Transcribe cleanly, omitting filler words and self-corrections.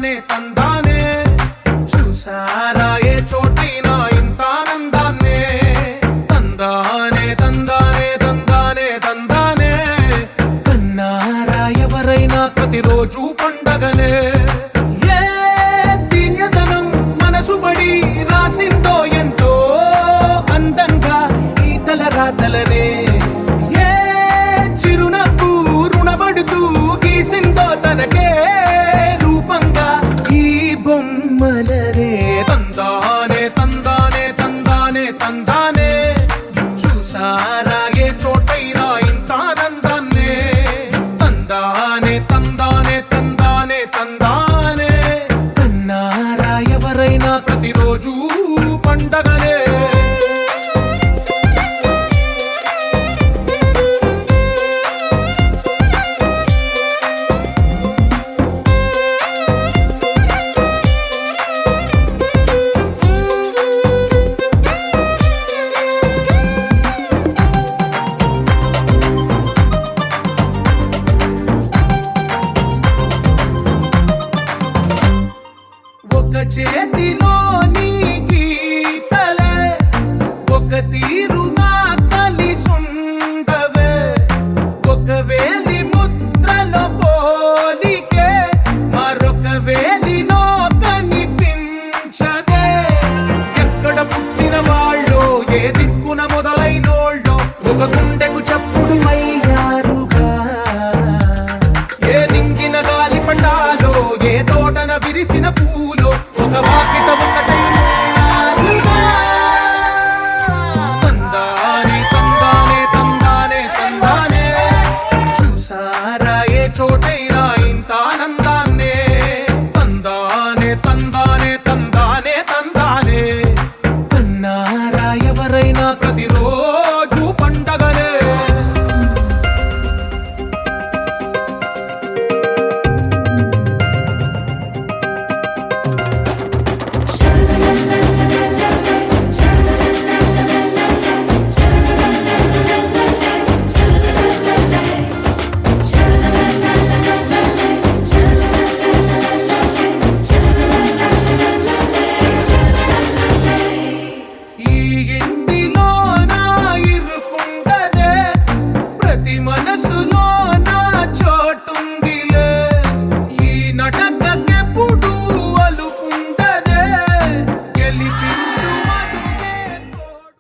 తందానే తందానే చూసారా ఏ చోటైనా ఇంత ఆనందాన్నే తందానే తందానే తందానే తందానే కన్నారా ఎవరైనా ప్రతిరోజు పండగనే ఏ తీయదనం మనసు పడి రాసిందో ఎంతో అందంగా ఈ తలరాతలనే ఏ చిరునవ్వు రుణపడుతూ గీసిందో తనకే రూపంగా ఈ బొమ్మలనే తందానే తందానే తందానే తందానే చూసారా ఏ చోటైనా ఇంత ఆనందాన్నే తందానే తందానే తందానే తందానే కన్నారా ఎవరైనా ప్రతిరోజు పండగనే ఒక చేతిలో నీ గీతలే ఒక తీరుగా కలిసుండవే ఒక వేలి ముద్రలో పోలికే మరొక వేలిలో కనిపించదే ఎక్కడ పుట్టిన వాళ్ళో ఏ దిక్కున మొదలైనోళ్ళో ఒక గుండెకు చప్పుడు అయ్యారుగా ఏ నింగిన గాలి పటాలో ఏ తోటన విరిసిన పూలు